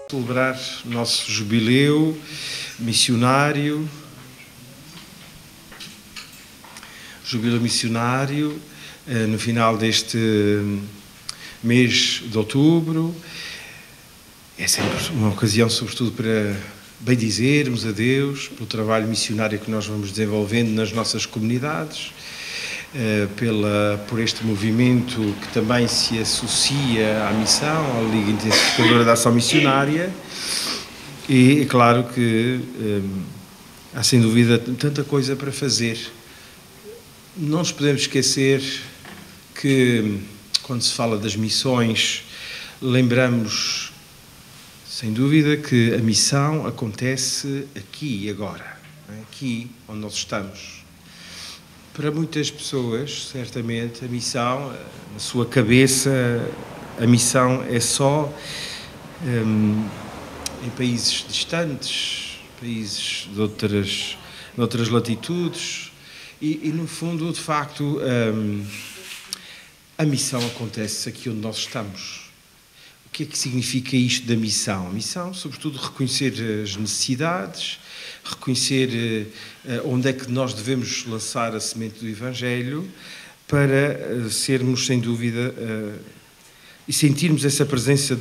Celebrar o nosso jubileu missionário, no final deste mês de outubro. É sempre uma ocasião, sobretudo, para bendizermos a Deus pelo trabalho missionário que nós vamos desenvolvendo nas nossas comunidades, por este movimento que também se associa à missão, à Liga Intensificadora da Ação Missionária, e é claro que há sem dúvida tanta coisa para fazer. Não nos podemos esquecer que, quando se fala das missões, lembramos, sem dúvida, que a missão acontece aqui e agora, aqui onde nós estamos. Para muitas pessoas, certamente, a missão, na sua cabeça, a missão é só em países distantes, países de outras latitudes, e no fundo, de facto, a missão acontece aqui onde nós estamos. O que é que significa isto da missão? A missão, sobretudo, reconhecer as necessidades, reconhecer onde é que nós devemos lançar a semente do Evangelho para sermos, sem dúvida, e sentirmos essa presença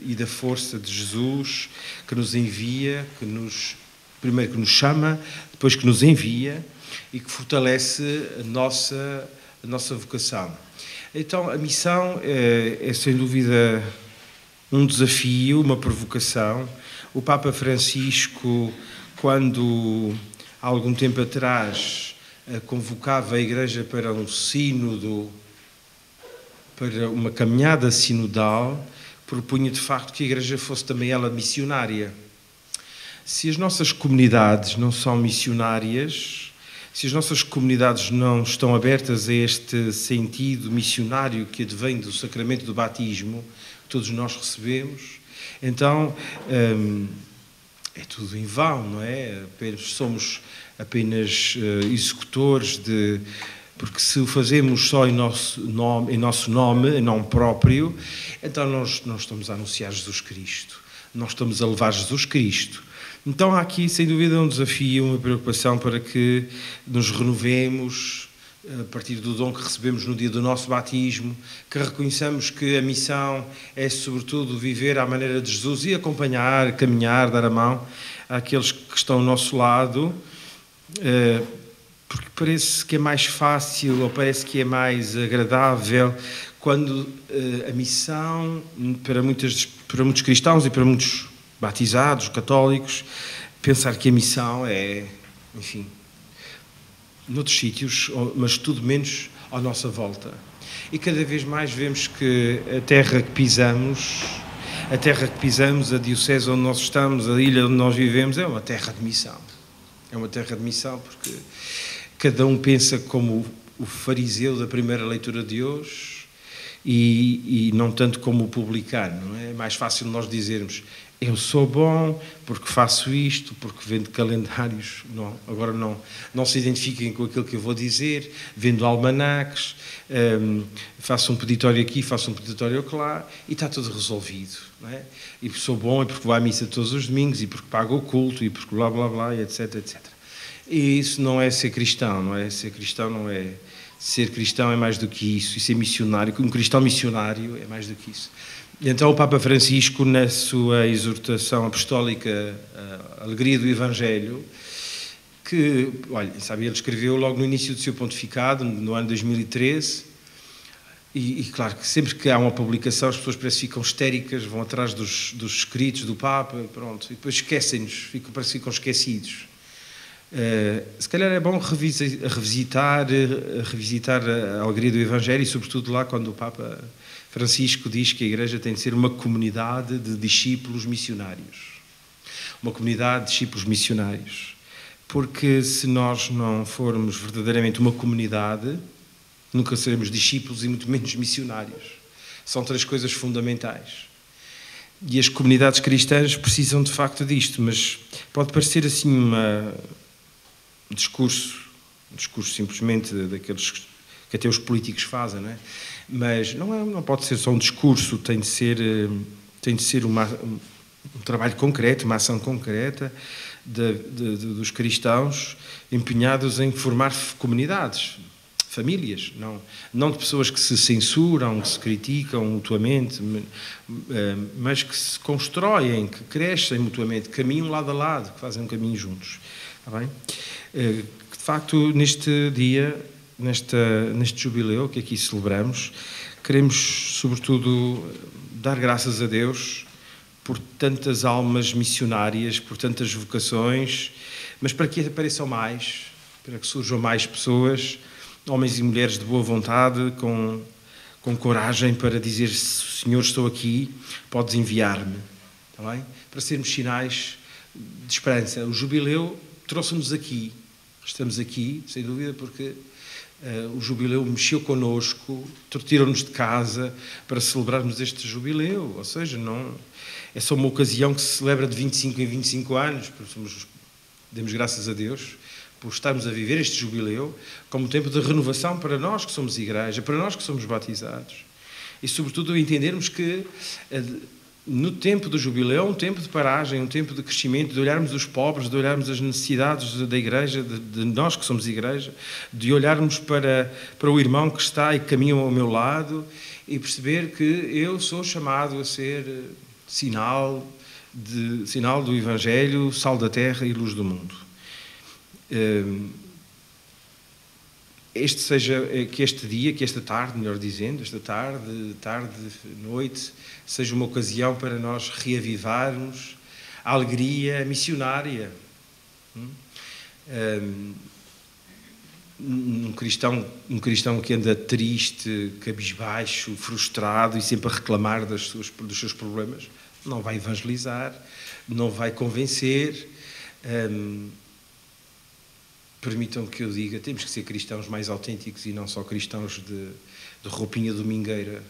e da força de Jesus que nos envia, primeiro que nos chama, depois que nos envia e que fortalece a nossa vocação. Então, a missão é sem dúvida um desafio, uma provocação. O Papa Francisco, quando há algum tempo atrás convocava a Igreja para um sínodo, para uma caminhada sinodal, propunha de facto que a Igreja fosse também ela missionária. Se as nossas comunidades não são missionárias, se as nossas comunidades não estão abertas a este sentido missionário que advém do sacramento do batismo, que todos nós recebemos, então é tudo em vão, não é? Somos apenas executores porque se o fazemos só em nosso nome, em nome próprio, então nós não estamos a anunciar Jesus Cristo, nós estamos a levar Jesus Cristo. Então há aqui, sem dúvida, um desafio, uma preocupação para que nos renovemos a partir do dom que recebemos no dia do nosso batismo, que reconheçamos que a missão é, sobretudo, viver à maneira de Jesus e acompanhar, caminhar, dar a mão àqueles que estão ao nosso lado, porque parece que é mais fácil ou parece que é mais agradável quando a missão, para muitos cristãos e para muitos batizados, católicos, pensar que a missão é, enfim, noutros sítios, mas tudo menos à nossa volta. E cada vez mais vemos que a terra que pisamos, a diocese onde nós estamos, a ilha onde nós vivemos, é uma terra de missão. É uma terra de missão porque cada um pensa como o fariseu da primeira leitura de hoje e não tanto como o publicano. Não é? É mais fácil nós dizermos: eu sou bom porque faço isto, porque vendo calendários, agora não se identifiquem com aquilo que eu vou dizer, vendo almanaques, faço um peditório aqui, faço um peditório acolá, e está tudo resolvido. Não é? E sou bom, e porque vou à missa todos os domingos, e porque pago o culto, e porque blá blá blá, e etc, etc. E isso não é ser cristão, não é? Ser cristão não é... Ser cristão é mais do que isso, e ser missionário, um cristão missionário é mais do que isso. E então o Papa Francisco, na sua exortação apostólica, a Alegria do Evangelho, que, olha, sabe, ele escreveu logo no início do seu pontificado, no ano 2013, e claro que sempre que há uma publicação as pessoas parece que ficam histéricas, vão atrás dos escritos do Papa, pronto, e depois esquecem-nos, parece que ficam esquecidos. Se calhar é bom revisitar a Alegria do Evangelho, e sobretudo lá quando o Papa Francisco diz que a Igreja tem de ser uma comunidade de discípulos missionários. Uma comunidade de discípulos missionários. Porque se nós não formos verdadeiramente uma comunidade, nunca seremos discípulos e muito menos missionários. São três coisas fundamentais. E as comunidades cristãs precisam de facto disto, mas pode parecer assim um discurso simplesmente daqueles que até os políticos fazem, não é? Mas não pode ser só um discurso, tem de ser um trabalho concreto, uma ação concreta dos cristãos empenhados em formar comunidades, famílias, não de pessoas que se censuram, que se criticam mutuamente, mas que se constroem, que crescem mutuamente, que caminham lado a lado, que fazem um caminho juntos. Está bem? De facto, neste dia, neste jubileu que aqui celebramos, queremos, sobretudo, dar graças a Deus por tantas almas missionárias, por tantas vocações, mas para que apareçam mais, para que surjam mais pessoas, homens e mulheres de boa vontade, com coragem para dizer: Senhor, estou aqui, podes enviar-me. Está bem? Para sermos sinais de esperança. O jubileu trouxe-nos aqui. Estamos aqui, sem dúvida, porque o jubileu mexeu connosco, tirou-nos de casa para celebrarmos este jubileu. Ou seja, não é só uma ocasião que se celebra de 25 em 25 anos. Demos graças a Deus por estarmos a viver este jubileu como tempo de renovação para nós que somos igreja, para nós que somos batizados. E, sobretudo, entendermos que no tempo do jubileu é um tempo de paragem, um tempo de crescimento, de olharmos os pobres, de olharmos as necessidades da igreja, de nós que somos igreja, de olharmos para o irmão que está e que caminha ao meu lado e perceber que eu sou chamado a ser sinal do Evangelho, sal da terra e luz do mundo. Que este dia, que esta tarde, melhor dizendo, esta tarde, noite, seja uma ocasião para nós reavivarmos a alegria missionária. Um cristão que anda triste, cabisbaixo, frustrado e sempre a reclamar dos seus problemas, não vai evangelizar, não vai convencer. Permitam que eu diga, temos que ser cristãos mais autênticos e não só cristãos de roupinha domingueira.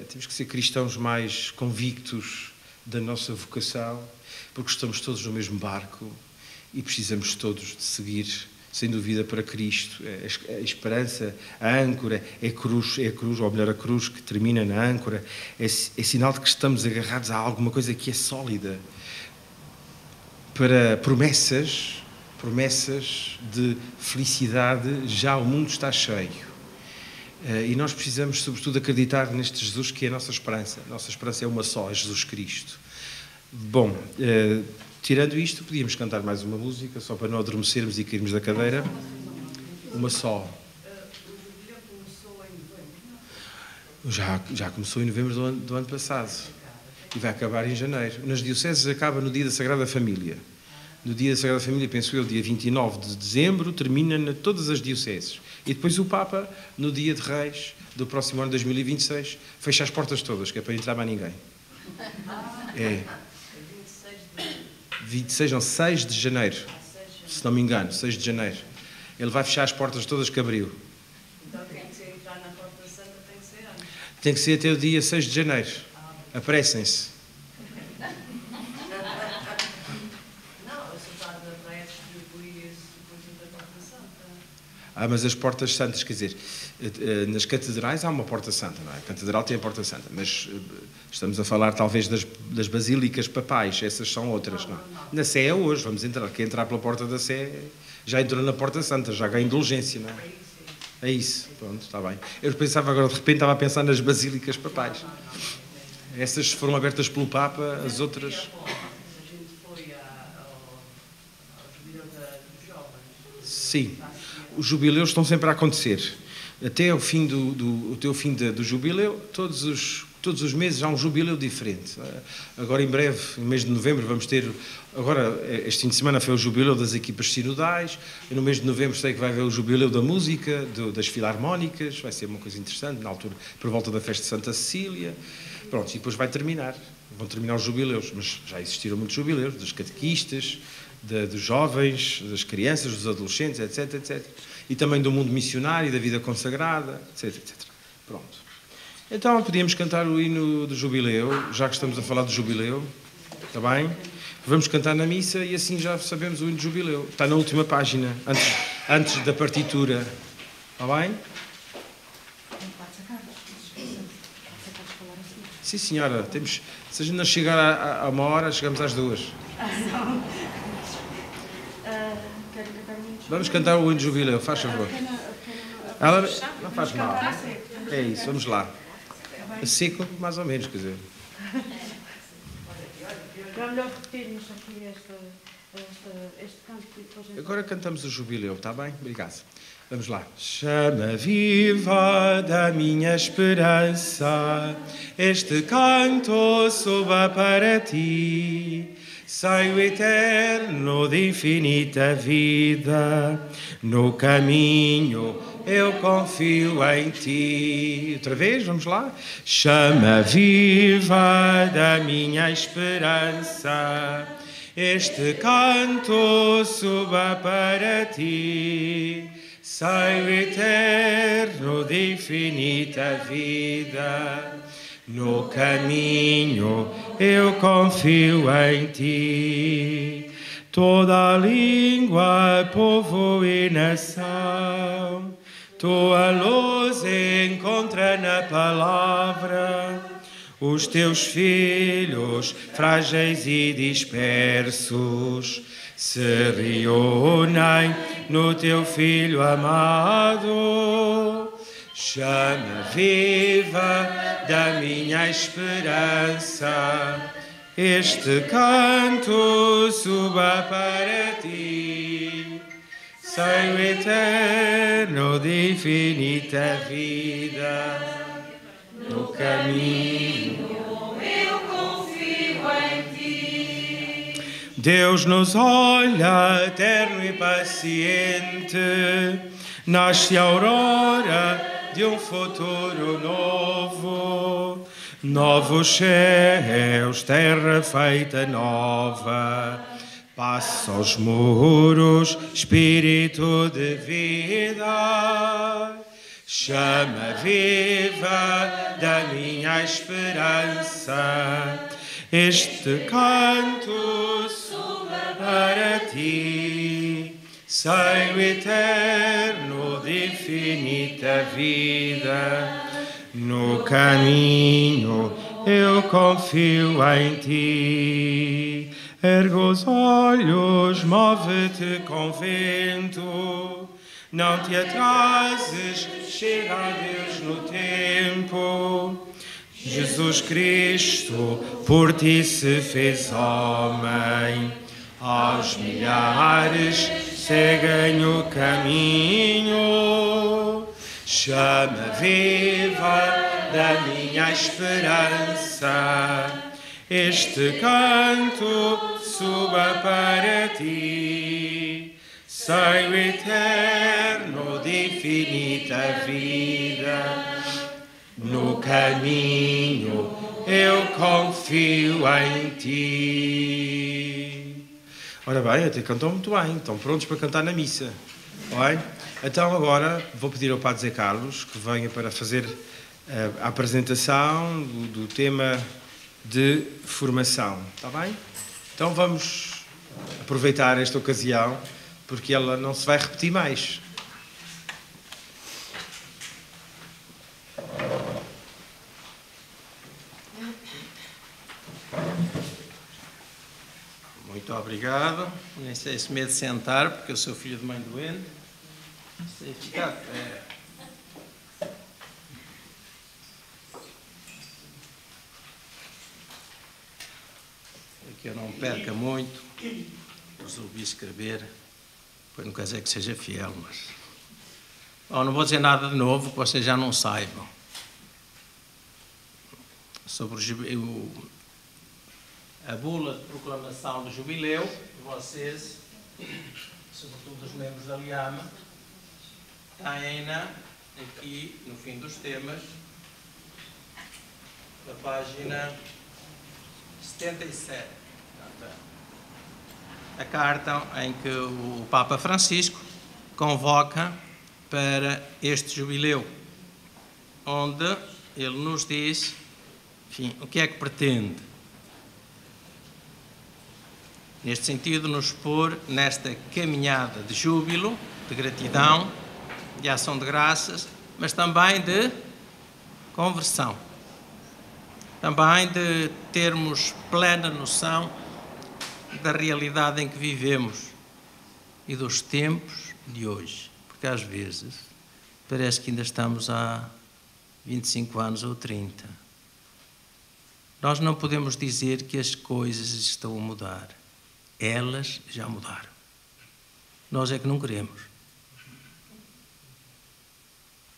Temos que ser cristãos mais convictos da nossa vocação, porque estamos todos no mesmo barco e precisamos todos de seguir, sem dúvida, para Cristo. A esperança, a âncora, é a cruz, ou melhor, a cruz que termina na âncora, é sinal de que estamos agarrados a alguma coisa que é sólida, para promessas de felicidade. Já o mundo está cheio e nós precisamos, sobretudo, acreditar neste Jesus que é a nossa esperança. A nossa esperança é uma só, é Jesus Cristo. Bom, tirando isto, podíamos cantar mais uma música, só para não adormecermos e cairmos da cadeira. Uma só. O jubileu começou em novembro? Já começou em novembro do ano passado e vai acabar em janeiro. Nas dioceses acaba no dia da Sagrada Família. No dia da Sagrada Família, penso eu, dia 29 de dezembro, termina em todas as dioceses. E depois o Papa, no dia de Reis do próximo ano, 2026, fecha as portas todas, que é para entrar mais ninguém. É. 6 de janeiro, se não me engano, 6 de janeiro. Ele vai fechar as portas todas que abriu. Então tem que ser entrar na Porta Santa, tem que ser antes. Tem que ser até o dia 6 de janeiro. Apressem-se. Mas as portas santas, quer dizer, nas catedrais há uma porta santa, não é? A catedral tem a porta santa, mas estamos a falar talvez das basílicas papais, essas são outras, não é? Na Sé é hoje, vamos entrar. Quem entrar pela porta da Sé já entrou na porta santa, já ganha indulgência, não é? É isso, pronto, está bem. Eu pensava agora, de repente, estava a pensar nas basílicas papais. Essas foram abertas pelo Papa, as outras... A gente foi ao jubileu dos jovens. Sim. Os jubileus estão sempre a acontecer. Até o fim do jubileu, todos os meses há um jubileu diferente. Agora, em breve, no mês de novembro, vamos ter... Agora, este fim de semana foi o jubileu das equipas sinodais. E no mês de novembro sei que vai haver o jubileu da música, das filarmónicas. Vai ser uma coisa interessante, na altura, por volta da festa de Santa Cecília. Pronto, e depois vai terminar. Vão terminar os jubileus. Mas já existiram muitos jubileus, dos catequistas, dos jovens, das crianças, dos adolescentes, etc, etc. E também do mundo missionário, da vida consagrada, etc, etc. Pronto. Então, podíamos cantar o hino do jubileu, já que estamos a falar do jubileu. Está bem? Vamos cantar na missa e assim já sabemos o hino do jubileu. Está na última página, antes da partitura. Está bem? Sim, senhora, temos... Se a gente não chegar a 1 hora, chegamos às 2. Não. Quero cantar muito. Vamos cantar o hino de jubileu, faz favor. Ela não faz mal. É isso, vamos lá. Seco, mais ou menos, quer dizer. É melhor repetirmos aqui este canto e depois... Agora cantamos o jubileu, está bem? Obrigado. Vamos lá. Chama viva da minha esperança, este canto suba para ti. Saio eterno de infinita vida, no caminho eu confio em ti. Outra vez, vamos lá. Chama viva da minha esperança, este canto suba para ti. Saio eterno de infinita vida, no caminho eu confio em ti. Toda a língua, povo e nação, tua luz encontra na palavra. Os teus filhos, frágeis e dispersos, se reúnem no teu Filho amado. Chama viva da minha esperança, este canto suba para ti. Saio eterno de infinita vida, no caminho eu confio em ti. Deus nos olha, eterno e paciente, nasce a aurora de um futuro novo. Novos céus, terra feita nova, passa aos muros, espírito de vida. Chama viva da minha esperança, este canto suba para ti. Saio eterno de infinita vida, no caminho eu confio em ti. Ergo os olhos, move-te com vento, não te atrases, chega a Deus no tempo. Jesus Cristo por ti se fez homem, aos milhares seguem o caminho. Chama viva da minha esperança, este canto suba para ti. Saio eterno de infinita vida, no caminho eu confio em ti. Ora bem, até cantam muito bem, estão prontos para cantar na missa. Bem? Então agora vou pedir ao Padre Zé Carlos que venha para fazer a apresentação do tema de formação, está bem? Então vamos aproveitar esta ocasião, porque ela não se vai repetir mais. Muito obrigado. Nem sei se me de sentar, porque eu sou filho de mãe doente. Sei ficar de pé. Para que eu não perca muito, resolvi escrever. Pois não quer dizer que seja fiel, mas... Bom, não vou dizer nada de novo que vocês já não saibam. Sobre a bula de proclamação do jubileu, vocês, sobretudo os membros da Liama, têm-na aqui no fim dos temas, na página 77. A carta em que o Papa Francisco convoca para este jubileu, onde ele nos diz, enfim, o que é que pretende. Neste sentido, nos pôr nesta caminhada de júbilo, de gratidão, de ação de graças, mas também de conversão. também de termos plena noção da realidade em que vivemos e dos tempos de hoje. Porque às vezes parece que ainda estamos há 25 anos ou 30. Nós não podemos dizer que as coisas estão a mudar. Elas já mudaram. Nós é que não queremos.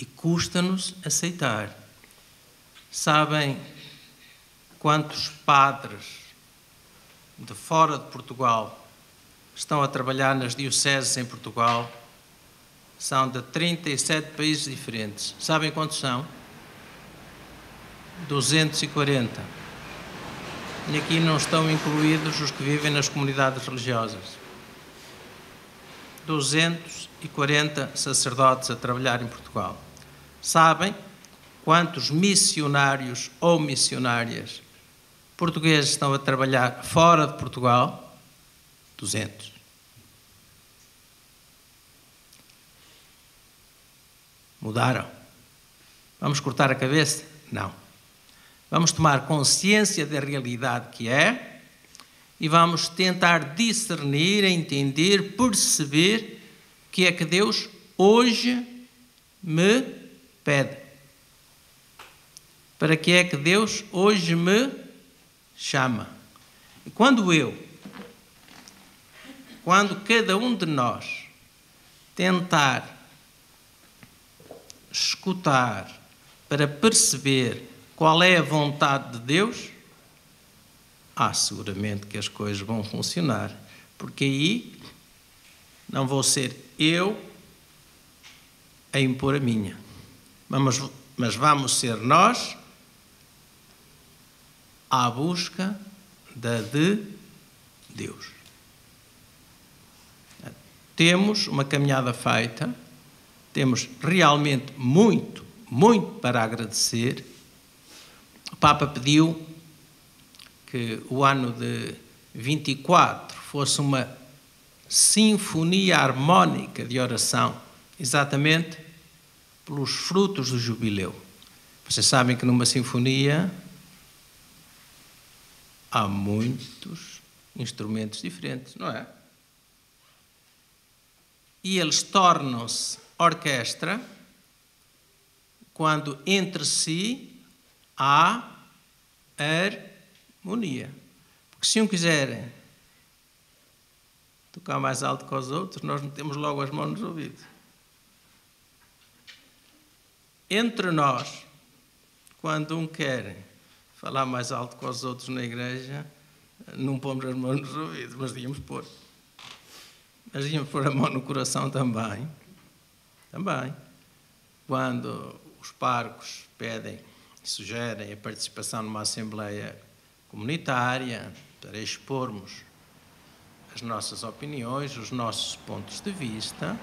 E custa-nos aceitar. Sabem quantos padres de fora de Portugal estão a trabalhar nas dioceses em Portugal? São de 37 países diferentes. Sabem quantos são? 240. E aqui não estão incluídos os que vivem nas comunidades religiosas. 240 sacerdotes a trabalhar em Portugal. Sabem quantos missionários ou missionárias portugueses estão a trabalhar fora de Portugal? 200. Mudaram. Vamos cortar a cabeça? Não. Vamos tomar consciência da realidade que é e vamos tentar discernir, entender, perceber o que é que Deus hoje me pede. Para que é que Deus hoje me chama. E quando cada um de nós tentar escutar para perceber qual é a vontade de Deus, seguramente que as coisas vão funcionar, porque aí não vou ser eu a impor a minha, mas vamos ser nós à busca da de Deus. Temos uma caminhada feita, temos realmente muito, muito para agradecer. O Papa pediu que o ano de 24 fosse uma sinfonia harmónica de oração, exatamente pelos frutos do jubileu. Vocês sabem que numa sinfonia há muitos instrumentos diferentes, não é? E eles tornam-se orquestra quando entre si há harmonia. Porque se um quiser tocar mais alto que os outros, nós metemos logo as mãos nos ouvidos. Entre nós, quando um quer falar mais alto que os outros na igreja, não pomos as mãos nos ouvidos, mas devíamos pôr. Mas devíamos pôr a mão no coração também. Também. Quando os párocos pedem e sugerem a participação numa assembleia comunitária para expormos as nossas opiniões, os nossos pontos de vista,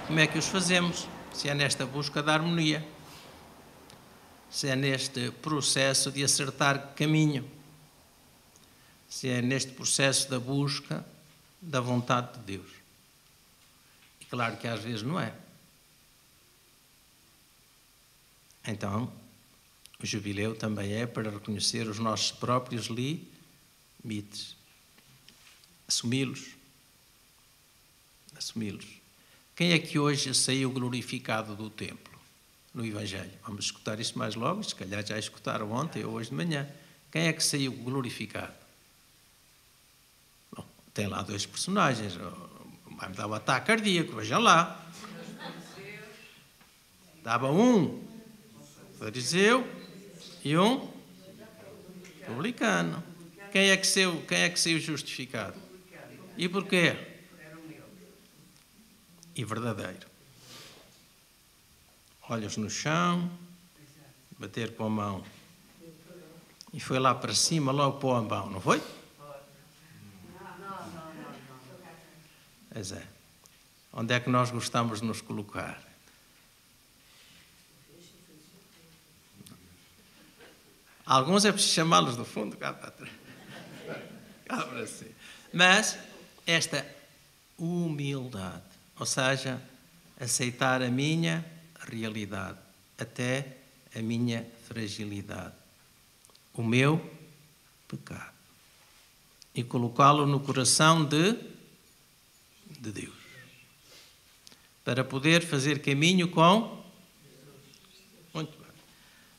como é que os fazemos? Se é nesta busca da harmonia, se é neste processo de acertar caminho, se é neste processo da busca da vontade de Deus. E claro que às vezes não é. Então, o jubileu também é para reconhecer os nossos próprios limites. Assumi-los. Assumi-los. Quem é que hoje saiu glorificado do templo no Evangelho? Vamos escutar isso mais logo, se calhar já escutaram ontem ou hoje de manhã. Quem é que saiu glorificado? Bom, tem lá dois personagens. Vai-me dar um ataque cardíaco, vejam lá. Dava um fariseu e um publicano. Quem é que saiu justificado? E porquê? E verdadeiro. Olhos no chão, bater com a mão. E foi lá para cima, logo para o mão, não foi? Pois é. Onde é que nós gostamos de nos colocar? Alguns é preciso chamá-los do fundo, cá para trás. Cá para cima. Mas esta humildade, ou seja, aceitar a minha realidade, até a minha fragilidade. o meu pecado e colocá-lo no coração de Deus, para poder fazer caminho com... Muito bem.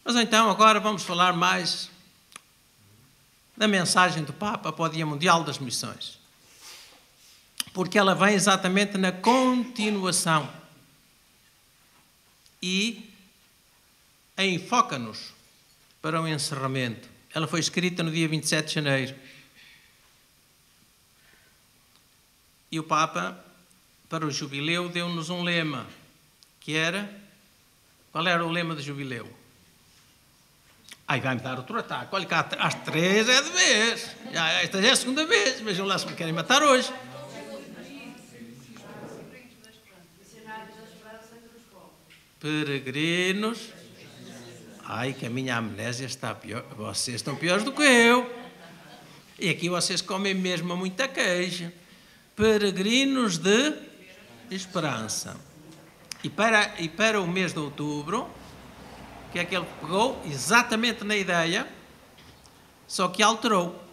Mas então agora vamos falar mais da mensagem do Papa para o Dia Mundial das Missões, porque ela vem exatamente na continuação e enfoca-nos para o encerramento. Ela foi escrita no dia 27 de janeiro. E o Papa, para o jubileu, deu-nos um lema, que era... Qual era o lema do jubileu? Ai, vai-me dar outro ataque. Olha, cá às 3 é de vez. Esta já é a segunda vez. Vejam lá se me querem matar hoje. Peregrinos. Ai, que a minha amnésia está pior. Vocês estão piores do que eu. E aqui vocês comem mesmo muita queijo. Peregrinos de esperança. E para o mês de outubro, o que é que ele pegou? Exatamente na ideia, só que alterou.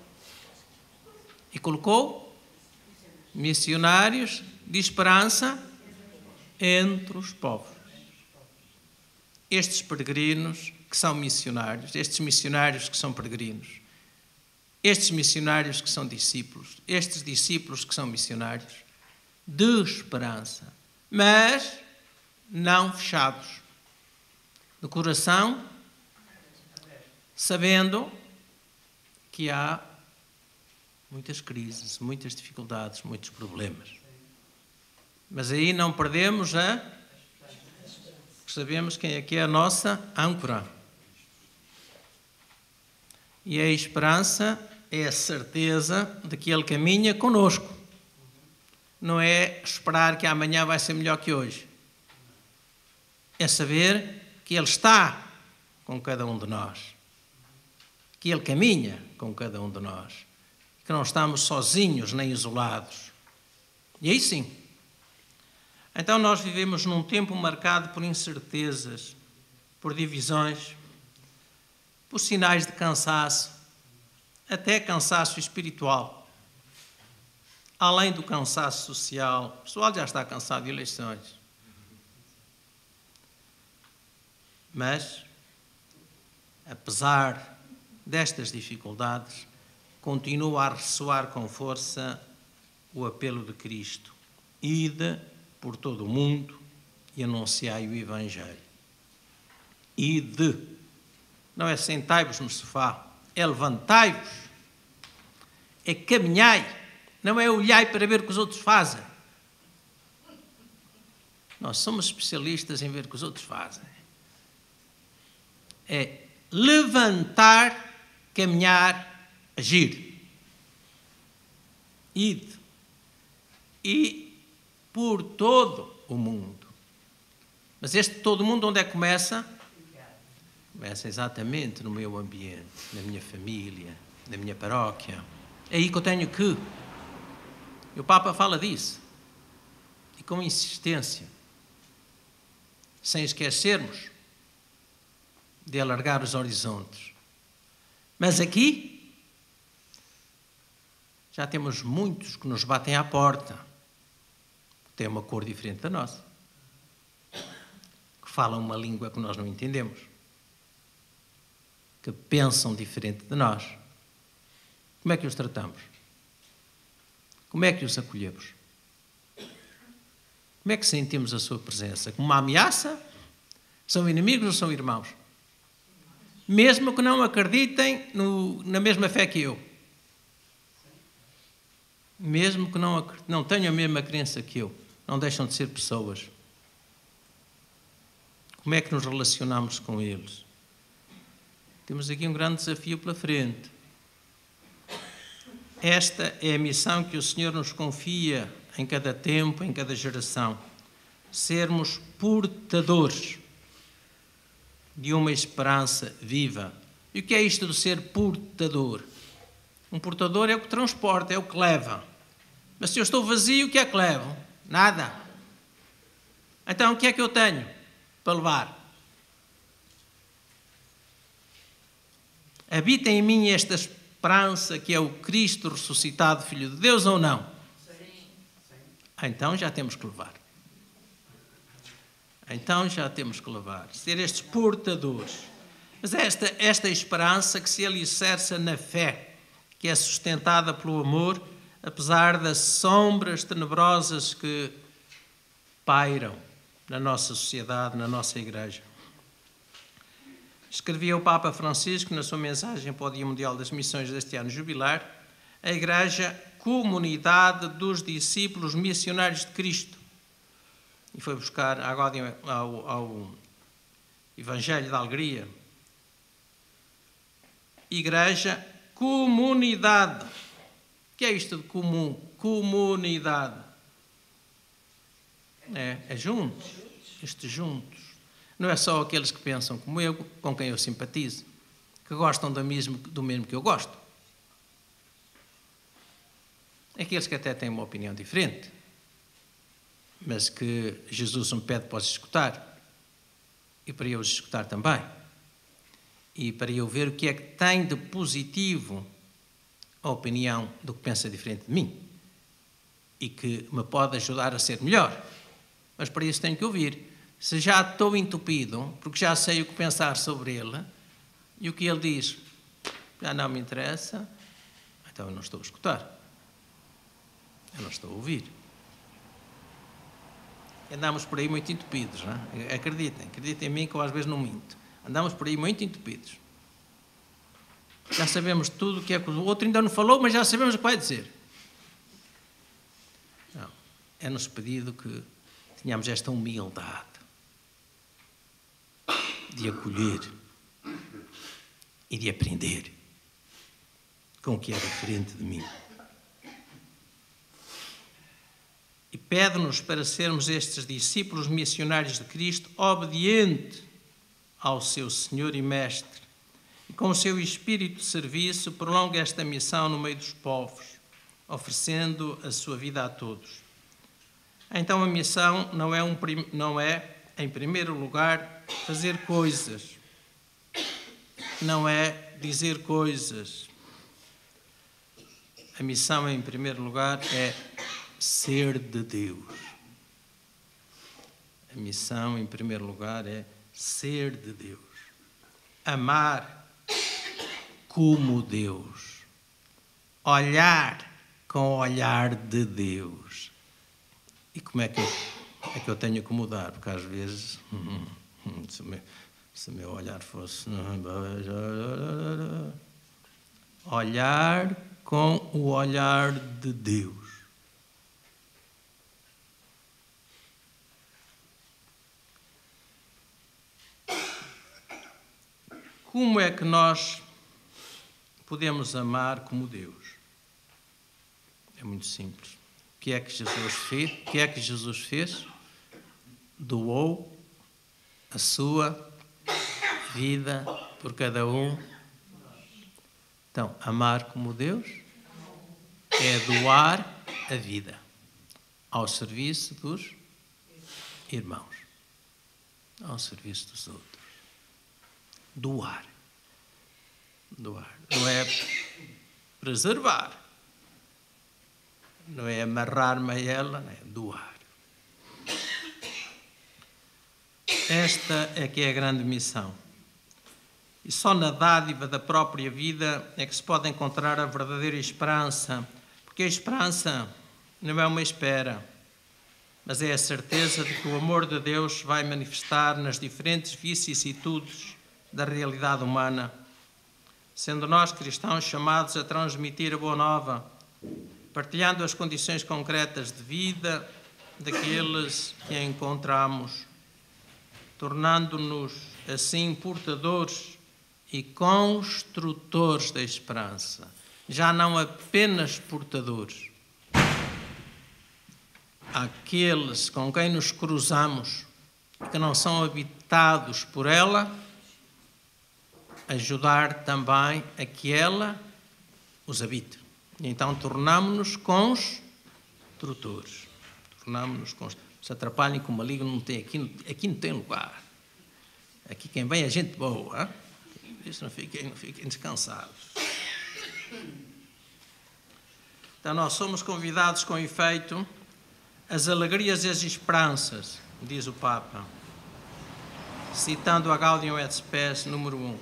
E colocou missionários de esperança entre os povos. Estes peregrinos que são missionários, estes missionários que são peregrinos, estes missionários que são discípulos, estes discípulos que são missionários, de esperança, mas não fechados, de coração, sabendo que há muitas crises, muitas dificuldades, muitos problemas. Mas aí não perdemos sabemos quem é que é a nossa âncora. E a esperança é a certeza de que Ele caminha conosco. Não é esperar que amanhã vai ser melhor que hoje. É saber que Ele está com cada um de nós. Que Ele caminha com cada um de nós. Que não estamos sozinhos nem isolados. E aí sim. Então nós vivemos num tempo marcado por incertezas, por divisões, por sinais de cansaço, até cansaço espiritual. Além do cansaço social, o pessoal já está cansado de eleições. Mas, apesar destas dificuldades, continua a ressoar com força o apelo de Cristo. Ide por todo o mundo e anunciai o Evangelho. Ide. Não é sentai-vos no sofá, é levantai-vos, é caminhai, não é olhai para ver o que os outros fazem. Nós somos especialistas em ver o que os outros fazem. É levantar, caminhar, agir. Ide. E por todo o mundo. Mas este todo o mundo onde é que começa? Começa exatamente no meu ambiente, na minha família, na minha paróquia. É aí que eu tenho que... E o Papa fala disso. E com insistência. Sem esquecermos de alargar os horizontes. Mas aqui já temos muitos que nos batem à porta. Têm uma cor diferente da nossa, que falam uma língua que nós não entendemos, que pensam diferente de nós. Como é que os tratamos? Como é que os acolhemos? Como é que sentimos a sua presença? Como uma ameaça? São inimigos ou são irmãos? Mesmo que não acreditem na mesma fé que eu. Mesmo que não tenham a mesma crença que eu. Não deixam de ser pessoas. Como é que nos relacionamos com eles? Temos aqui um grande desafio pela frente. Esta é a missão que o Senhor nos confia em cada tempo, em cada geração. Sermos portadores de uma esperança viva. E o que é isto de ser portador? Um portador é o que transporta, é o que leva. Mas se eu estou vazio, o que é que levo? Nada. Então, o que é que eu tenho para levar? Habita em mim esta esperança que é o Cristo ressuscitado, Filho de Deus, ou não? Sim. Então já temos que levar. Ser estes portadores. Mas esta esperança que se alicerça na fé, que é sustentada pelo amor, apesar das sombras tenebrosas que pairam na nossa sociedade, na nossa igreja. Escrevia o Papa Francisco na sua mensagem para o Dia Mundial das Missões deste ano jubilar, a Igreja, comunidade dos discípulos missionários de Cristo. E foi buscar agora ao Evangelho da Alegria. Igreja, comunidade. O que é isto de comum? Comunidade. É juntos. Estes juntos. Não é só aqueles que pensam como eu, com quem eu simpatizo, que gostam do mesmo que eu gosto. Aqueles que até têm uma opinião diferente, mas que Jesus me pede para os escutar, e para eu os escutar também, e para eu ver o que é que tem de positivo a opinião do que pensa diferente de mim, e que me pode ajudar a ser melhor. Mas para isso tenho que ouvir. Se já estou entupido, porque já sei o que pensar sobre ele, e o que ele diz já não me interessa, então eu não estou a escutar. Eu não estou a ouvir. Andamos por aí muito entupidos, não é? Acreditem em mim que eu às vezes não minto. Andamos por aí muito entupidos. Já sabemos tudo o que é que o outro ainda não falou, mas já sabemos o que vai dizer. Não. É-nos pedido que tenhamos esta humildade de acolher e de aprender com o que é diferente de mim. E pede-nos para sermos estes discípulos missionários de Cristo, obediente ao seu Senhor e Mestre, e com o seu espírito de serviço prolonga esta missão no meio dos povos, oferecendo a sua vida a todos. Então a missão não é, em primeiro lugar, fazer coisas, não é dizer coisas. A missão, em primeiro lugar, é ser de Deus. A missão, em primeiro lugar, é ser de Deus. Amar como Deus. Olhar com o olhar de Deus. E como é que eu tenho que mudar? Porque às vezes, se o meu olhar fosse... Olhar com o olhar de Deus. Como é que nós podemos amar como Deus? É muito simples. O que é que Jesus fez? O que é que Jesus fez? Doou a sua vida por cada um. Então, amar como Deus é doar a vida ao serviço dos irmãos, ao serviço dos outros. Doar. Doar. Não é preservar. Não é amarrar-me a ela, é doar. Esta é que é a grande missão. E só na dádiva da própria vida é que se pode encontrar a verdadeira esperança. Porque a esperança não é uma espera, mas é a certeza de que o amor de Deus vai manifestar nas diferentes vicissitudes da realidade humana, sendo nós cristãos chamados a transmitir a boa nova, partilhando as condições concretas de vida daqueles que a encontramos, tornando-nos assim portadores e construtores da esperança, já não apenas portadores. Aqueles com quem nos cruzamos e que não são habitados por ela, ajudar também a que ela os habite. E então tornamo-nos construtores. Se atrapalhem com o maligno, não tem aqui não tem lugar. Aqui quem vem é gente boa. Hein? Por isso não fiquem descansados. Então nós somos convidados com efeito as alegrias e as esperanças, diz o Papa, citando a Gaudium et Spes número 1.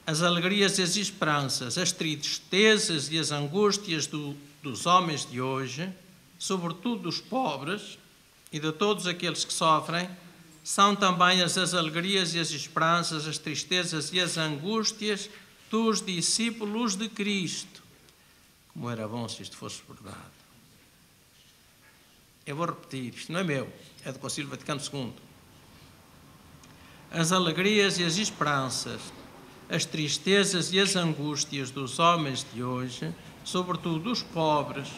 As alegrias e as esperanças, as tristezas e as angústias dos homens de hoje, sobretudo dos pobres e de todos aqueles que sofrem, são também as alegrias e as esperanças, as tristezas e as angústias dos discípulos de Cristo. Como era bom se isto fosse verdade. Eu vou repetir, isto não é meu, é do Concílio Vaticano II. As alegrias e as esperanças, as tristezas e as angústias dos homens de hoje, sobretudo dos pobres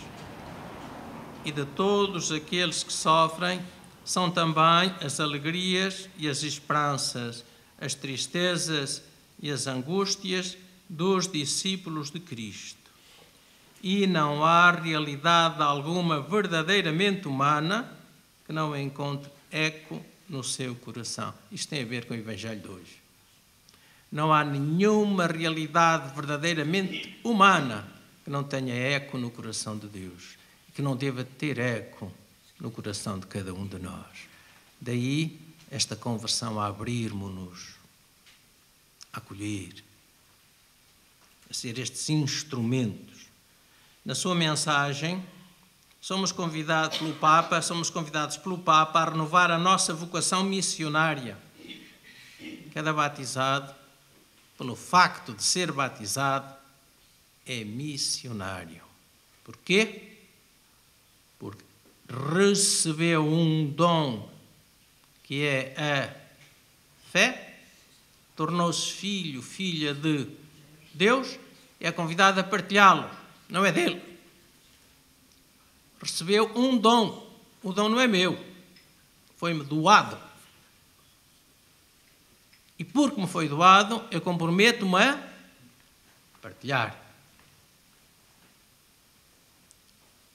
e de todos aqueles que sofrem, são também as alegrias e as esperanças, as tristezas e as angústias dos discípulos de Cristo. E não há realidade alguma verdadeiramente humana que não encontre eco no seu coração. Isto tem a ver com o Evangelho de hoje. Não há nenhuma realidade verdadeiramente humana que não tenha eco no coração de Deus, que não deva ter eco no coração de cada um de nós. Daí esta conversão a abrirmos-nos, a acolher, a ser estes instrumentos. Na sua mensagem, somos convidados pelo Papa a renovar a nossa vocação missionária. Cada batizado, pelo facto de ser batizado, é missionário. Porquê? Porque recebeu um dom que é a fé, tornou-se filho, filha de Deus e é convidado a partilhá-lo. Não é dele. Recebeu um dom. O dom não é meu. Foi-me doado. E porque me foi doado, eu comprometo-me a partilhar.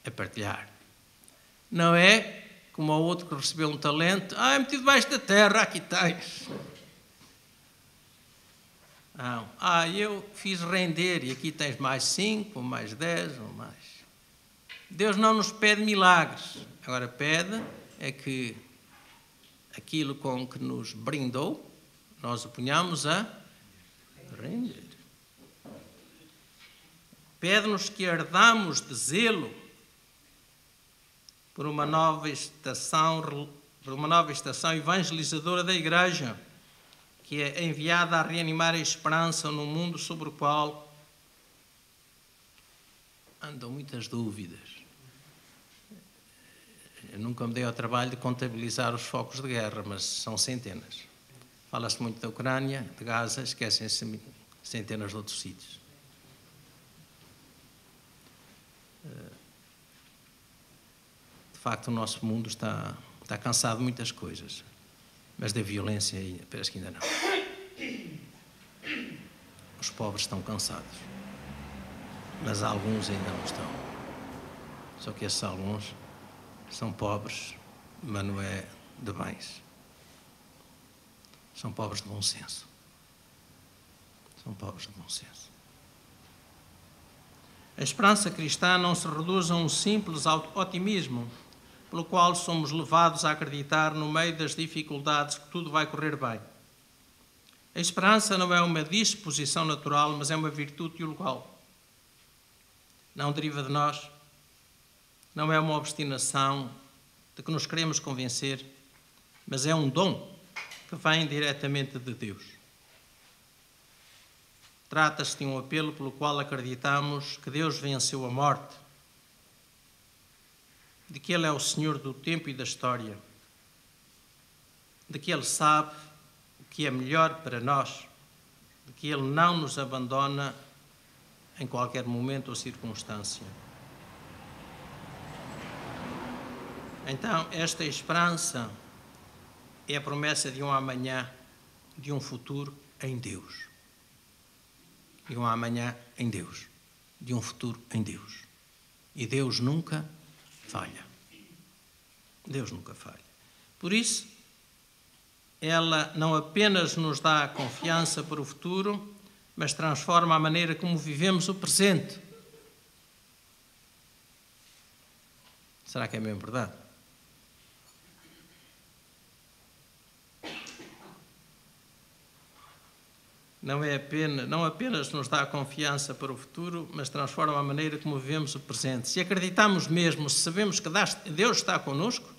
A partilhar. Não é como o outro que recebeu um talento. É metido debaixo da terra, aqui tens. Não. Eu fiz render e aqui tens mais 5, ou mais 10, ou mais. Deus não nos pede milagres. Agora pede é que aquilo com que nos brindou, nós o ponhamos a render. Pede-nos que ardamos de zelo por uma nova estação evangelizadora da Igreja, que é enviada a reanimar a esperança num mundo sobre o qual andam muitas dúvidas. Eu nunca me dei ao trabalho de contabilizar os focos de guerra, mas são centenas. Fala-se muito da Ucrânia, de Gaza, esquecem-se centenas de outros sítios. De facto, o nosso mundo está cansado de muitas coisas. Mas da violência, parece que ainda não. Os pobres estão cansados. Mas alguns ainda não estão. Só que esses alguns são pobres, mas não é de bens. São pobres de bom senso. São pobres de bom senso. A esperança cristã não se reduz a um simples otimismo, pelo qual somos levados a acreditar, no meio das dificuldades, que tudo vai correr bem. A esperança não é uma disposição natural, mas é uma virtude teologal. Não deriva de nós, não é uma obstinação de que nos queremos convencer, mas é um dom que vem diretamente de Deus. Trata-se de um apelo pelo qual acreditamos que Deus venceu a morte, de que Ele é o Senhor do tempo e da história, de que Ele sabe o que é melhor para nós, de que Ele não nos abandona em qualquer momento ou circunstância. Então, esta esperança é a promessa de um amanhã, de um futuro em Deus. De um amanhã em Deus, de um futuro em Deus. E Deus nunca falha. Deus nunca falha. Por isso, ela não apenas nos dá confiança para o futuro, mas transforma a maneira como vivemos o presente. Será que é mesmo verdade? Não apenas nos dá confiança para o futuro, mas transforma a maneira como vivemos o presente. Se acreditamos mesmo, se sabemos que Deus está connosco,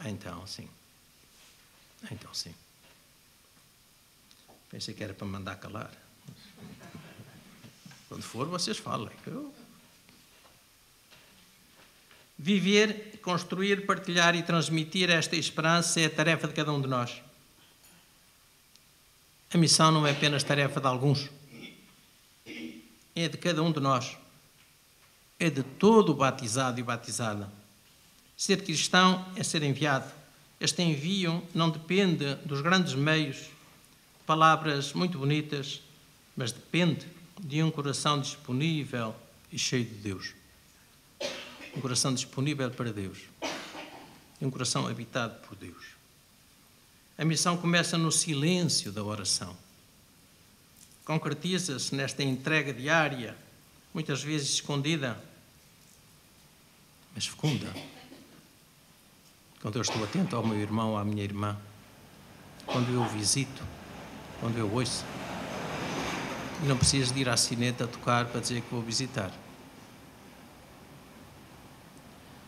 então sim. Então sim. Pensei que era para mandar calar. Quando for, vocês falem. Viver, construir, partilhar e transmitir esta esperança é a tarefa de cada um de nós. A missão não é apenas tarefa de alguns. É de cada um de nós. É de todo o batizado e batizada. Ser cristão é ser enviado. Este envio não depende dos grandes meios, palavras muito bonitas, mas depende de um coração disponível e cheio de Deus. Um coração disponível para Deus. Um coração habitado por Deus. A missão começa no silêncio da oração. Concretiza-se nesta entrega diária, muitas vezes escondida, mas fecunda. Quando eu estou atento ao meu irmão ou à minha irmã, quando eu o visito, quando eu ouço, não preciso de ir à sineta a tocar para dizer que vou visitar.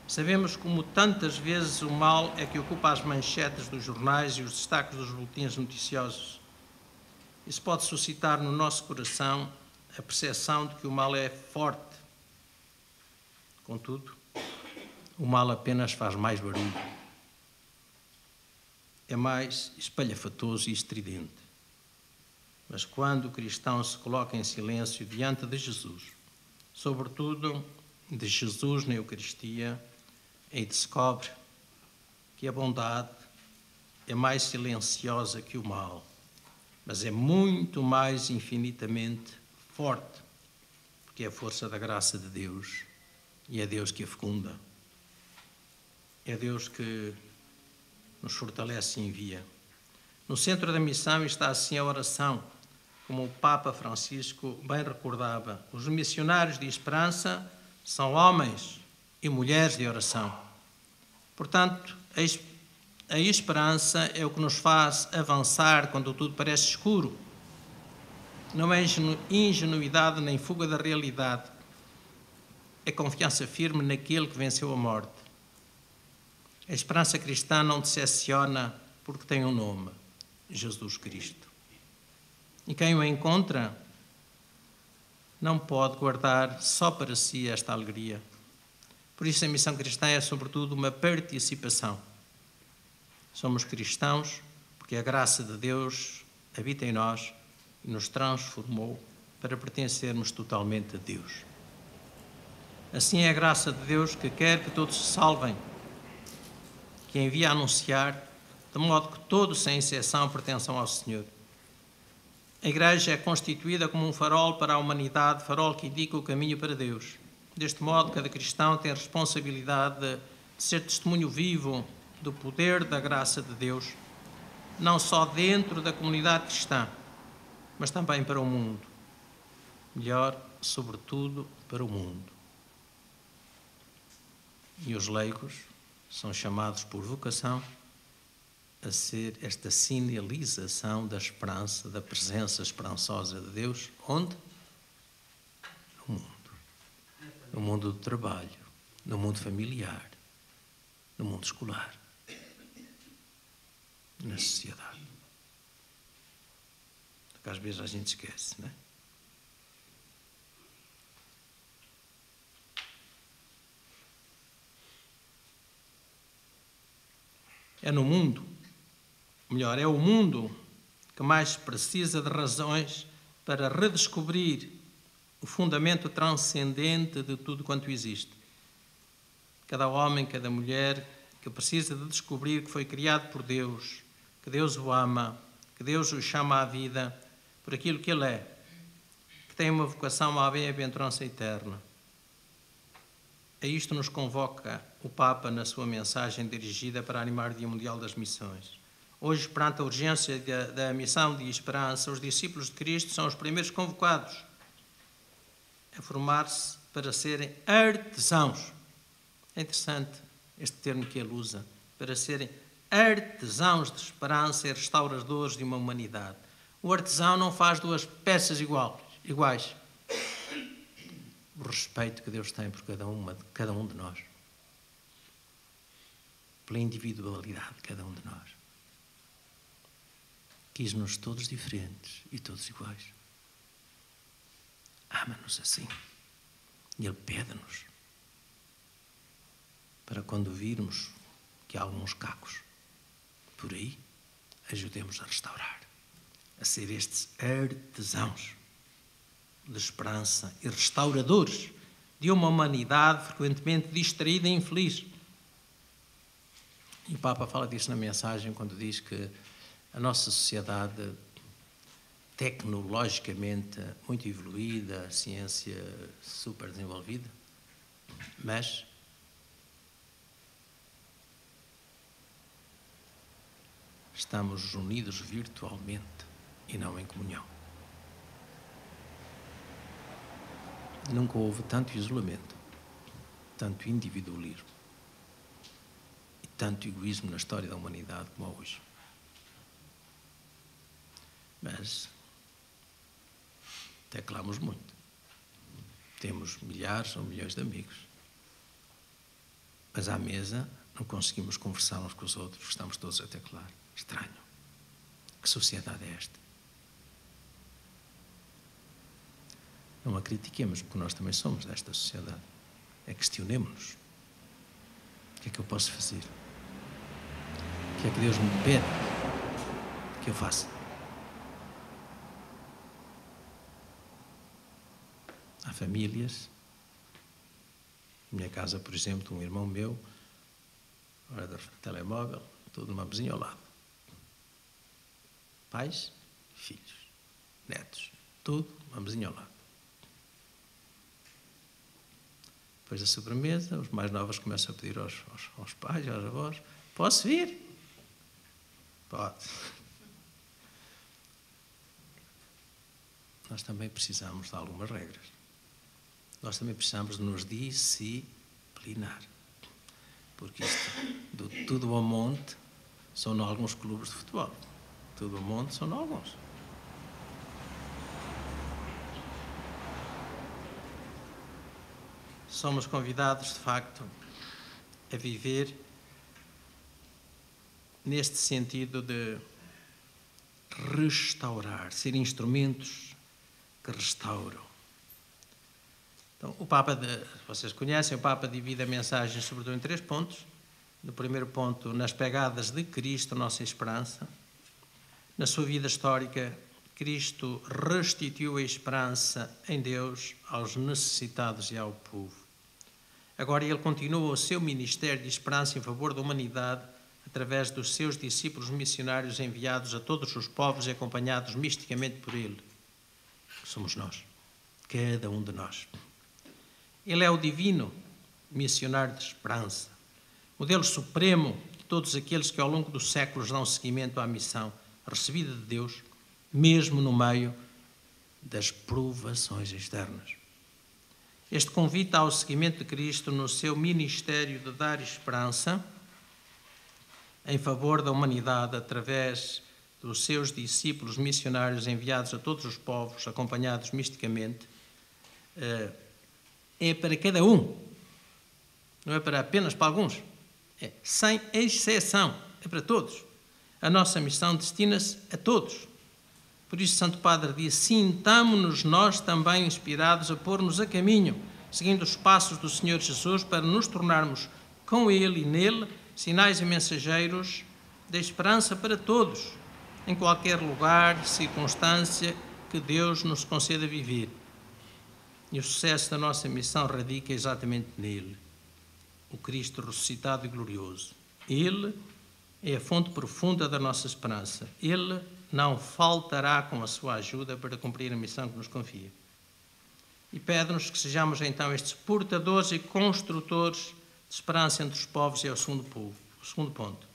Sabemos como tantas vezes o mal é que ocupa as manchetes dos jornais e os destaques dos boletins noticiosos. Isso pode suscitar no nosso coração a percepção de que o mal é forte. Contudo, o mal apenas faz mais barulho. É mais espalhafatoso e estridente. Mas quando o cristão se coloca em silêncio diante de Jesus, sobretudo de Jesus na Eucaristia, e descobre que a bondade é mais silenciosa que o mal, mas é muito mais infinitamente forte, porque é a força da graça de Deus e é Deus que a fecunda. É Deus que nos fortalece e envia. No centro da missão está assim a oração, como o Papa Francisco bem recordava. Os missionários de esperança são homens e mulheres de oração. Portanto, a esperança é o que nos faz avançar quando tudo parece escuro. Não é ingenuidade nem fuga da realidade. É confiança firme naquele que venceu a morte. A esperança cristã não decepciona porque tem um nome, Jesus Cristo. E quem o encontra não pode guardar só para si esta alegria. Por isso a missão cristã é sobretudo uma participação. Somos cristãos porque a graça de Deus habita em nós e nos transformou para pertencermos totalmente a Deus. Assim é a graça de Deus que quer que todos se salvem, que envia a anunciar, de modo que todos, sem exceção, pertençam ao Senhor. A Igreja é constituída como um farol para a humanidade, farol que indica o caminho para Deus. Deste modo, cada cristão tem a responsabilidade de ser testemunho vivo do poder da graça de Deus, não só dentro da comunidade cristã, mas também para o mundo. Melhor, sobretudo, para o mundo. E os leigos são chamados por vocação a ser esta sinalização da esperança, da presença esperançosa de Deus. Onde? No mundo. No mundo do trabalho, no mundo familiar, no mundo escolar, na sociedade. Porque às vezes a gente esquece, não é? É no mundo, melhor, é o mundo que mais precisa de razões para redescobrir o fundamento transcendente de tudo quanto existe. Cada homem, cada mulher que precisa de descobrir que foi criado por Deus, que Deus o ama, que Deus o chama à vida por aquilo que ele é, que tem uma vocação à bem-aventurança eterna. A isto nos convoca o Papa na sua mensagem dirigida para animar o Dia Mundial das Missões. Hoje, perante a urgência da missão de esperança, os discípulos de Cristo são os primeiros convocados a formar-se para serem artesãos. É interessante este termo que ele usa, para serem artesãos de esperança e restauradores de uma humanidade. O artesão não faz duas peças iguais. O respeito que Deus tem por cada um de nós, pela individualidade de cada um de nós. Quis-nos todos diferentes e todos iguais. Ama-nos assim. E Ele pede-nos para, quando virmos que há alguns cacos por aí, ajudemos a restaurar, a ser estes artesãos de esperança e restauradores de uma humanidade frequentemente distraída e infeliz. E o Papa fala disso na mensagem quando diz que a nossa sociedade, tecnologicamente muito evoluída, a ciência super desenvolvida, mas estamos unidos virtualmente e não em comunhão. Nunca houve tanto isolamento, tanto individualismo e tanto egoísmo na história da humanidade como há hoje. Mas teclamos muito. Temos milhares ou milhões de amigos. Mas à mesa não conseguimos conversar uns com os outros, estamos todos a teclar. Estranho. Que sociedade é esta? Não a critiquemos, porque nós também somos desta sociedade. É questionemos-nos. O que é que eu posso fazer? O que é que Deus me pede que eu faça? Há famílias. Na minha casa, por exemplo, um irmão meu, hora do telemóvel, todo numa mesinha ao lado. Pais, filhos, netos, tudo uma mesinha ao lado. Depois da sobremesa, os mais novos começam a pedir aos pais, aos avós: posso vir? Pode. Nós também precisamos de algumas regras. Nós também precisamos de nos disciplinar. Porque isto, do tudo ao monte, são em alguns clubes de futebol. Tudo ao monte são em alguns. Somos convidados, de facto, a viver neste sentido de restaurar, ser instrumentos que restauram. Então, o Papa, vocês conhecem, o Papa divide a mensagem sobretudo em 3 pontos. No primeiro ponto, nas pegadas de Cristo, nossa esperança. Na sua vida histórica, Cristo restituiu a esperança em Deus aos necessitados e ao povo. Agora ele continua o seu ministério de esperança em favor da humanidade através dos seus discípulos missionários enviados a todos os povos e acompanhados misticamente por ele. Somos nós, cada um de nós. Ele é o divino missionário de esperança, modelo supremo de todos aqueles que ao longo dos séculos dão seguimento à missão recebida de Deus, mesmo no meio das provações externas. Este convite ao seguimento de Cristo no seu ministério de dar esperança em favor da humanidade através dos seus discípulos missionários enviados a todos os povos, acompanhados misticamente, é para cada um, não é para apenas para alguns, é sem exceção, é para todos. A nossa missão destina-se a todos. Por isso, Santo Padre diz: sintamo-nos nós também inspirados a pôr-nos a caminho, seguindo os passos do Senhor Jesus, para nos tornarmos com Ele e nele sinais e mensageiros da esperança para todos, em qualquer lugar, circunstância que Deus nos conceda viver. E o sucesso da nossa missão radica exatamente nele, o Cristo ressuscitado e glorioso. Ele é a fonte profunda da nossa esperança. Ele não faltará com a sua ajuda para cumprir a missão que nos confia. E pede-nos que sejamos então estes portadores e construtores de esperança entre os povos. É o segundo ponto.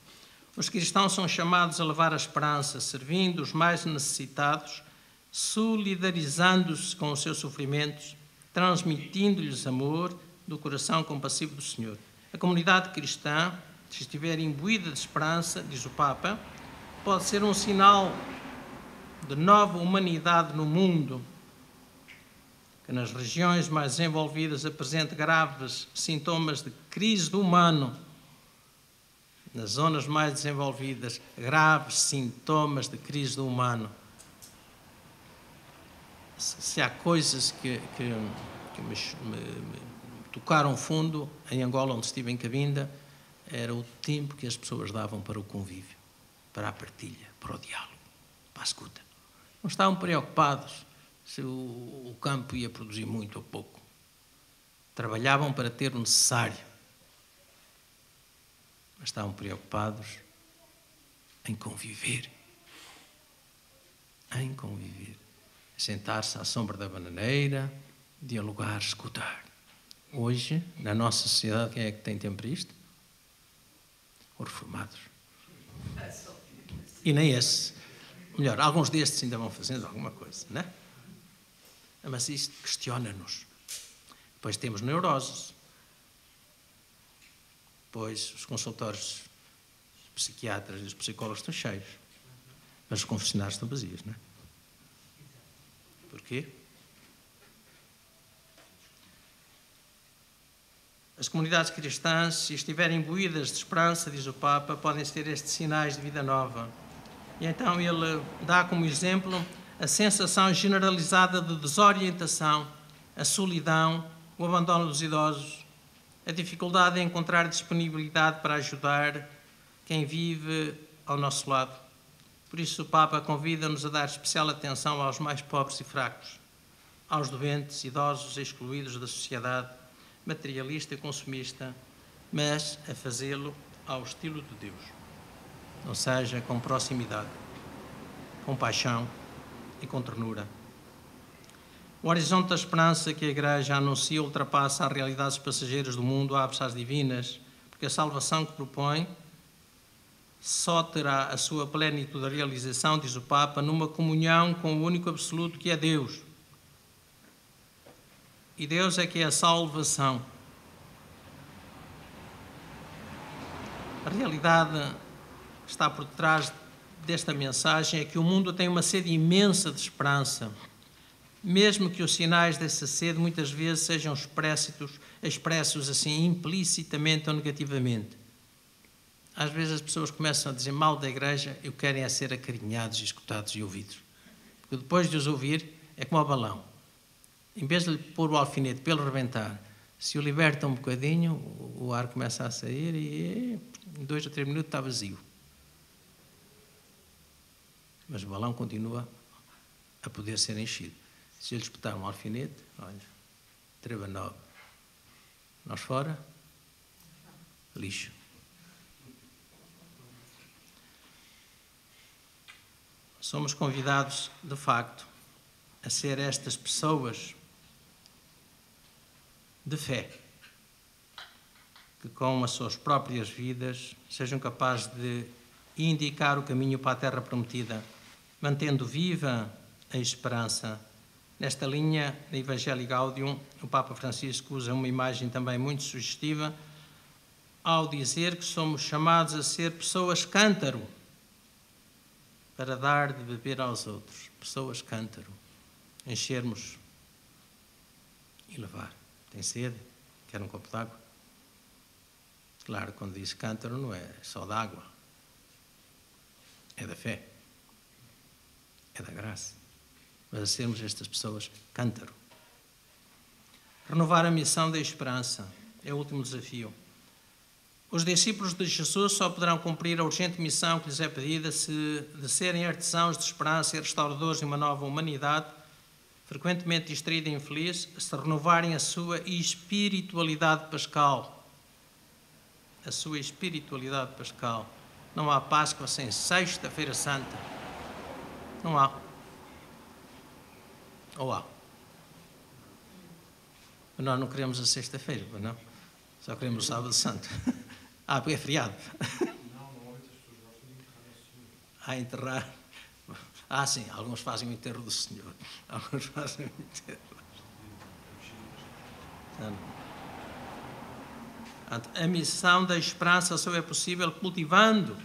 Os cristãos são chamados a levar a esperança, servindo os mais necessitados, solidarizando-se com os seus sofrimentos, transmitindo-lhes amor do coração compassivo do Senhor. A comunidade cristã, se estiver imbuída de esperança, diz o Papa, pode ser um sinal de nova humanidade no mundo, que nas regiões mais desenvolvidas apresenta graves sintomas de crise do humano. Nas zonas mais desenvolvidas, graves sintomas de crise do humano. Se há coisas que me tocaram fundo em Angola, onde estive em Cabinda, era o tempo que as pessoas davam para o convívio, para a partilha, para o diálogo, para a escuta. Não estavam preocupados se o campo ia produzir muito ou pouco. Trabalhavam para ter o necessário. Mas estavam preocupados em conviver. Em conviver. Sentar-se à sombra da bananeira, dialogar, escutar. Hoje, na nossa sociedade, quem é que tem tempo para isto? Os reformados. E nem esse. Melhor, alguns destes ainda vão fazendo alguma coisa, não é? Mas isto questiona-nos. Depois temos neuroses. Pois os consultórios psiquiatras e os psicólogos estão cheios, mas os confessionários estão vazios, não é? Porquê? As comunidades cristãs, se estiverem imbuídas de esperança, diz o Papa, podem ter estes sinais de vida nova. E então ele dá como exemplo a sensação generalizada de desorientação, a solidão, o abandono dos idosos, a dificuldade em encontrar disponibilidade para ajudar quem vive ao nosso lado. Por isso o Papa convida-nos a dar especial atenção aos mais pobres e fracos, aos doentes, idosos, excluídos da sociedade materialista e consumista, mas a fazê-lo ao estilo de Deus. Ou seja, com proximidade, com paixão e com ternura. O horizonte da esperança que a Igreja anuncia ultrapassa as realidades passageiras do mundo, abre-se às divinas, porque a salvação que propõe só terá a sua plenitude de realização, diz o Papa, numa comunhão com o único absoluto que é Deus. E Deus é que é a salvação. A realidade que está por detrás desta mensagem é que o mundo tem uma sede imensa de esperança, mesmo que os sinais dessa sede muitas vezes sejam expressos assim implicitamente ou negativamente. Às vezes as pessoas começam a dizer mal da Igreja e querem é ser acarinhados, escutados e ouvidos. Porque depois de os ouvir é como ao balão. Em vez de lhe pôr o alfinete para ele rebentar, se o liberta um bocadinho, o ar começa a sair e em 2 ou 3 minutos está vazio. Mas o balão continua a poder ser enchido. Se eu lhe espetar um alfinete, olha, treva 9. Nós fora, lixo. Somos convidados, de facto, a ser estas pessoas de fé, que com as suas próprias vidas sejam capazes de indicar o caminho para a terra prometida, mantendo viva a esperança. Nesta linha, da Evangelii Gaudium, o Papa Francisco usa uma imagem também muito sugestiva ao dizer que somos chamados a ser pessoas cântaro para dar de beber aos outros. Pessoas cântaro. Enchermos e levar. Tem sede? Quer um copo de água? Claro, quando diz cântaro não é só de água. É da fé. É da graça. Mas a sermos estas pessoas cântaro. Renovar a missão da esperança é o último desafio. Os discípulos de Jesus só poderão cumprir a urgente missão que lhes é pedida de serem artesãos de esperança e restauradores de uma nova humanidade, frequentemente distraída e infeliz, se renovarem a sua espiritualidade pascal. A sua espiritualidade pascal. Não há Páscoa sem Sexta-feira Santa. Não há. Ou há? Mas nós não queremos a sexta-feira, não? Só queremos o sábado santo. Porque é feriado. Normalmente as pessoas a enterrar. Ah, sim, alguns fazem o enterro do Senhor, alguns fazem o enterro. A missão da esperança só é possível cultivando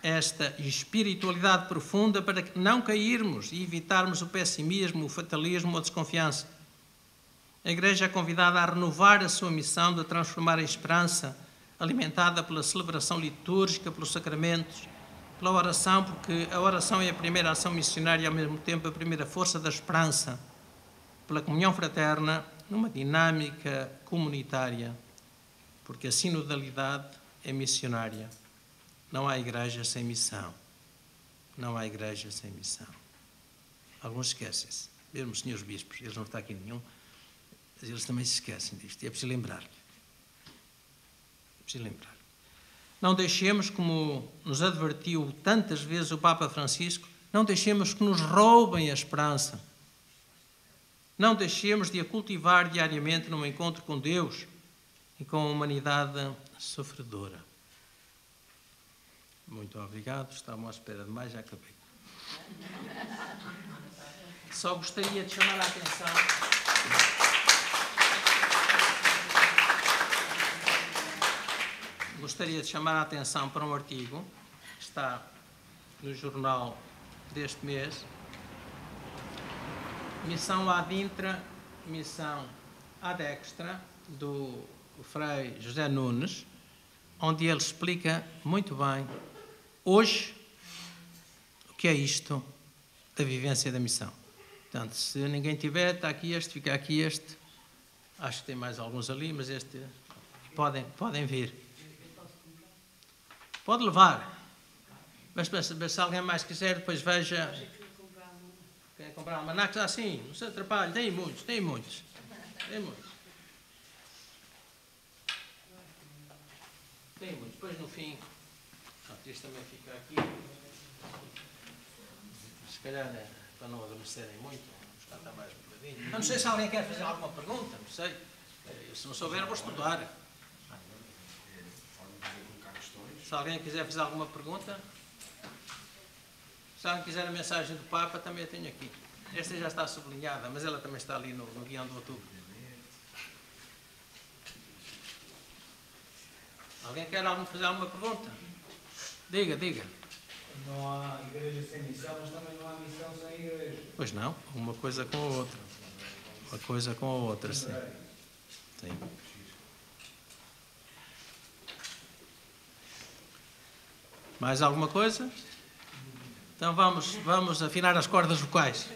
esta espiritualidade profunda para que não cairmos e evitarmos o pessimismo, o fatalismo ou a desconfiança. A Igreja é convidada a renovar a sua missão de transformar a esperança, alimentada pela celebração litúrgica, pelos sacramentos, pela oração, porque a oração é a primeira ação missionária e, ao mesmo tempo, a primeira força da esperança, pela comunhão fraterna, numa dinâmica comunitária, porque a sinodalidade é missionária. Não há igreja sem missão. Não há igreja sem missão. Alguns esquecem-se. Mesmo os senhores bispos, eles não estão aqui nenhum, mas eles também se esquecem disto. E é preciso lembrar. É preciso lembrar. Não deixemos, como nos advertiu tantas vezes o Papa Francisco, não deixemos que nos roubem a esperança. Não deixemos de a cultivar diariamente num encontro com Deus e com a humanidade sofredora. Muito obrigado. Estavam à espera de mais, já acabei. Só gostaria de chamar a atenção. Gostaria de chamar a atenção para um artigo que está no jornal deste mês. Missão ad intra, missão ad extra, do Frei José Nunes, onde ele explica muito bem, hoje, o que é isto da vivência da missão. Portanto, se ninguém tiver, está aqui este, fica aqui este. Acho que tem mais alguns ali, mas este podem vir. Pode levar. Mas se alguém mais quiser, depois veja. Quer comprar almanacs? Assim, não se atrapalhe. Tem muitos. Tem muitos. Depois no fim, isto também fica aqui. Se calhar, para não adormecerem muito, vamos cantar mais um bocadinho. Não sei se alguém quer fazer alguma pergunta, não sei. Se não souber, vou estudar. Se alguém quiser fazer alguma pergunta, se alguém quiser a mensagem do Papa, também a tenho aqui. Esta já está sublinhada, mas ela também está ali no guião de outubro. Alguém quer fazer alguma pergunta? Diga. Não há igreja sem missão, mas também não há missão sem igreja. Pois não, uma coisa com a outra. Uma coisa com a outra, sim. Sim. Mais alguma coisa? Então vamos afinar as cordas vocais.